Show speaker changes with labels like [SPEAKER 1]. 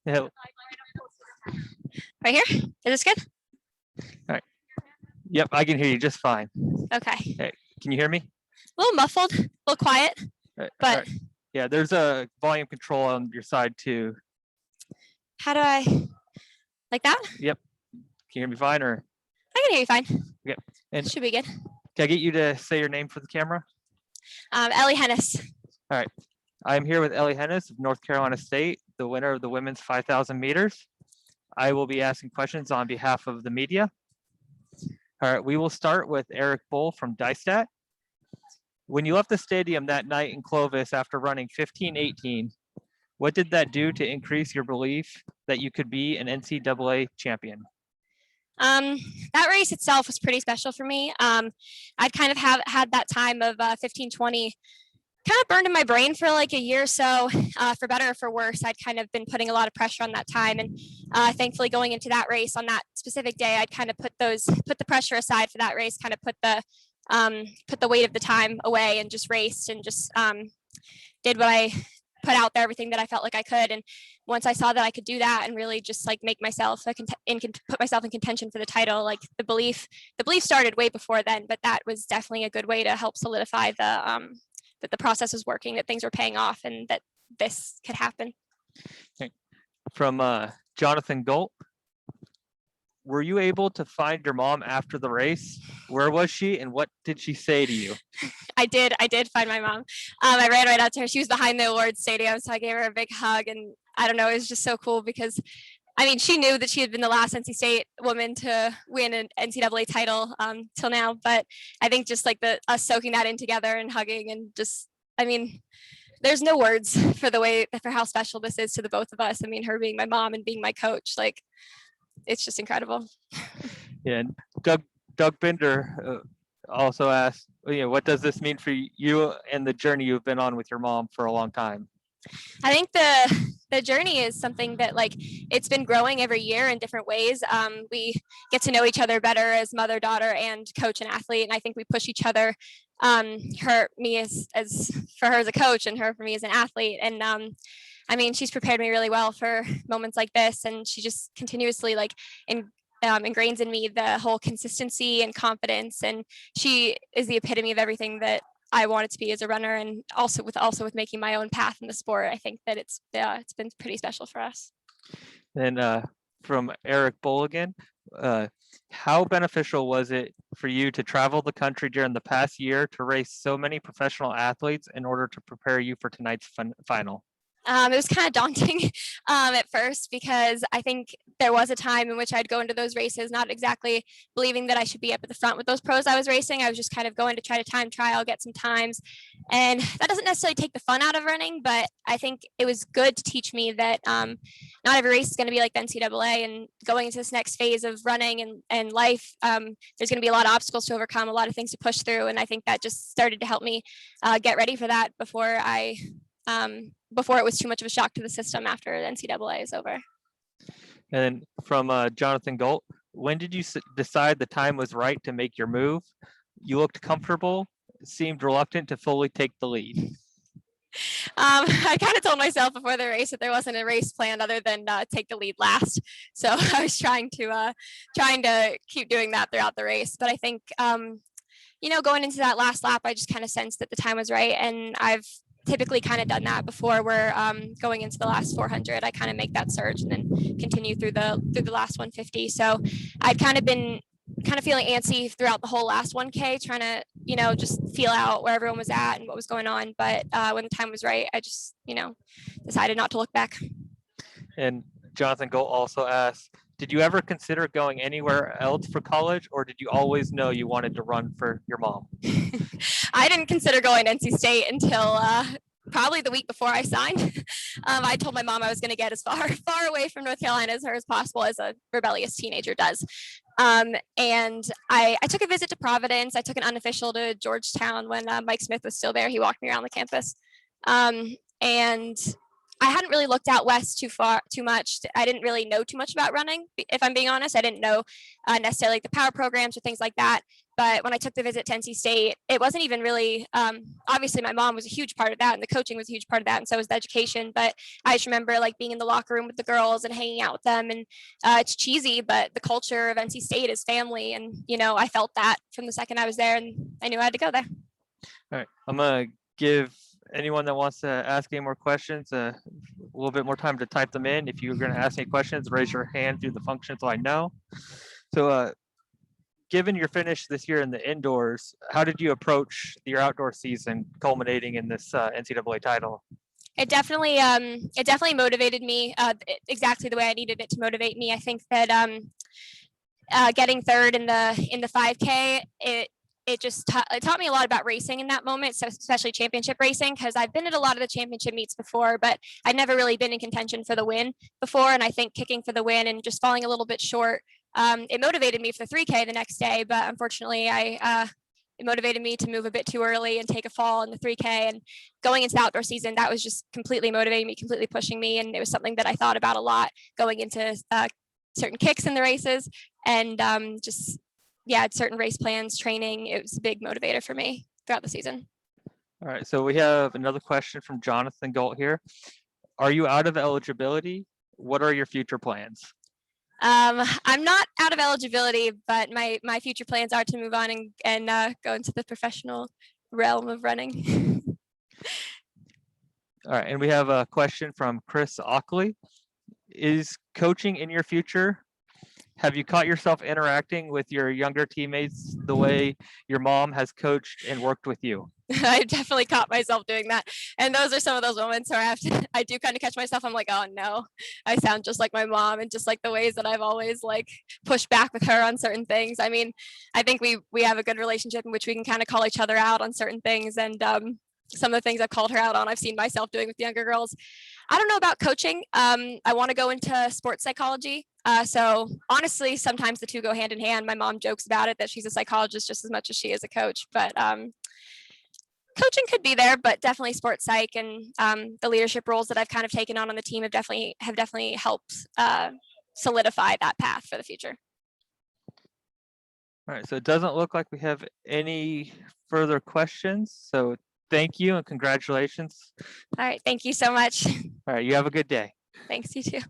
[SPEAKER 1] Yeah.
[SPEAKER 2] Right here? Is this good?
[SPEAKER 1] All right. Yep, I can hear you just fine.
[SPEAKER 2] Okay.
[SPEAKER 1] Hey, can you hear me?
[SPEAKER 2] A little muffled, a little quiet,
[SPEAKER 1] All
[SPEAKER 2] but
[SPEAKER 1] right. Yeah, there's a volume control on your side too.
[SPEAKER 2] how do I, like that?
[SPEAKER 1] Yep. Can you hear me fine or?
[SPEAKER 2] I can hear you fine.
[SPEAKER 1] Okay. And
[SPEAKER 2] Should be good.
[SPEAKER 1] can I get you to say your name for the camera?
[SPEAKER 2] Elly Henes.
[SPEAKER 1] All right. I'm here with Elly Henes of North Carolina State, the winner of the women's 5,000 meters. I will be asking questions on behalf of the media. All right, we will start with Eric Bull from Dystat. When you left the stadium that night in Clovis after running 15:18, what did that do to increase your belief that you could be an NCAA champion?
[SPEAKER 2] That race itself was pretty special for me. I'd kind of had that time of 15:20 kind of burned in my brain for like a year or so, for better or for worse. I'd kind of been putting a lot of pressure on that time, and thankfully going into that race on that specific day, I'd kind of put the pressure aside for that race, kind of put the weight of the time away and just raced and just did what I put out there, everything that I felt like I could. And once I saw that I could do that and really just like make myself put myself in contention for the title, like the belief started way before then, but that was definitely a good way to help solidify that the process was working, that things were paying off, and that this could happen.
[SPEAKER 1] Okay. From Jonathan Galt, were you able to find your mom after the race? Where was she, and what did she say to you?
[SPEAKER 2] I did find my mom. I ran right out to her. She was behind the awards stadium, so I gave her a big hug, and I don't know, it was just so cool because, I mean, she knew that she had been the last NC State woman to win an NCAA title till now, but I think just like us soaking that in together and hugging and just, I mean, there's no words for how special this is to the both of us. I mean, her being my mom and being my coach, like, it's just incredible.
[SPEAKER 1] Yeah, and Doug Binder also asked, what does this mean for you and the journey you've been on with your mom for a long time?
[SPEAKER 2] I think the journey is something that, like, it's been growing every year in different ways. We get to know each other better as mother, daughter, and coach and athlete, and I think we push each other. Me as for her as a coach, and her for me as an athlete. And I mean, she's prepared me really well for moments like this, and she just continuously ingrains in me the whole consistency and confidence, and she is the epitome of everything that I wanted to be as a runner, and also with making my own path in the sport. I think that it's been pretty special for us.
[SPEAKER 1] And from Eric Bull again, how beneficial was it for you to travel the country during the past year to race so many professional athletes in order to prepare you for tonight's final?
[SPEAKER 2] It was kind of daunting at first, because I think there was a time in which I'd go into those races not exactly believing that I should be up at the front with those pros I was racing. I was just kind of going to try to time trial, get some times. And that doesn't necessarily take the fun out of running, but I think it was good to teach me that not every race is going to be like the NCAA, and going into this next phase of running and life, there's going to be a lot of obstacles to overcome, a lot of things to push through. And I think that just started to help me get ready for that before it was too much of a shock to the system after the NCAA is over.
[SPEAKER 1] And from Jonathan Galt, when did you decide the time was right to make your move? You looked comfortable, seemed reluctant to fully take the lead.
[SPEAKER 2] I kind of told myself before the race that there wasn't a race plan other than take the lead last. So I was trying to keep doing that throughout the race. But I think, going into that last lap, I just kind of sensed that the time was right, and I've typically kind of done that before, where going into the last 400, I kind of make that surge and then continue through the last 150. So I'd kind of been feeling antsy throughout the whole last 1K, trying to, just feel out where everyone was at and what was going on. But when the time was right, I just, decided not to look back. And
[SPEAKER 1] Jonathan Galt also asked, did you ever consider going anywhere else for college, or did you always know you wanted to run for your mom?
[SPEAKER 2] I didn't consider going to NC State until probably the week before I signed. I told my mom I was going to get as far away from North Carolina as possible, as a rebellious teenager does. And I took a visit to Providence. I took an unofficial to Georgetown when Mike Smith was still there. He walked me around the campus. And I hadn't really looked out west too much. I didn't really know too much about running, if I'm being honest. I didn't know necessarily like the power programs or things like that. But when I took the visit to NC State, it wasn't even really, obviously my mom was a huge part of that and the coaching was a huge part of that. And so was the education. But I just remember like being in the locker room with the girls and hanging out with them. And it's cheesy, but the culture of NC State is family. And, I felt that from the second I was there, and I knew I had to go there.
[SPEAKER 1] All right, I'm gonna give anyone that wants to ask any more questions a little bit more time to type them in. If you're gonna ask any questions, raise your hand through the function so I know. So given your finish this year in the indoors, how did you approach your outdoor season culminating in this NCAA title?
[SPEAKER 2] It definitely motivated me exactly the way I needed it to motivate me. I think that getting third in the 5K, it taught me a lot about racing in that moment, so especially championship racing, because I've been at a lot of the championship meets before, but I'd never really been in contention for the win before. And I think kicking for the win and just falling a little bit short, it motivated me for the 3K the next day. But unfortunately, it motivated me to move a bit too early and take a fall in the 3K. And going into the outdoor season, that was just completely motivating me, completely pushing me. And it was something that I thought about a lot going into certain kicks in the races, and certain race plans, training. It was a big motivator for me throughout the season.
[SPEAKER 1] All right, so we have another question from Jonathan Galt here. Are you out of eligibility? What are your future plans?
[SPEAKER 2] I'm not out of eligibility, but my future plans are to move on and go into the professional realm of running.
[SPEAKER 1] All right, and we have a question from Chris Ockley. Is coaching in your future? Have you caught yourself interacting with your younger teammates the way your mom has coached and worked with you?
[SPEAKER 2] I definitely caught myself doing that. And those are some of those moments where I do kind of catch myself. I'm like, oh no, I sound just like my mom, and just like the ways that I've always like pushed back with her on certain things. I mean, I think we have a good relationship in which we can kind of call each other out on certain things. And some of the things I've called her out on, I've seen myself doing with the younger girls. I don't know about coaching. I want to go into sports psychology. So honestly, sometimes the two go hand in hand. My mom jokes about it that she's a psychologist just as much as she is a coach, but coaching could be there, but definitely sports psych and the leadership roles that I've kind of taken on the team have definitely helped solidify that path for the future.
[SPEAKER 1] All right, so it doesn't look like we have any further questions. So thank you and congratulations.
[SPEAKER 2] All right, thank you so much.
[SPEAKER 1] All right, you have a good day.
[SPEAKER 2] Thanks, you too.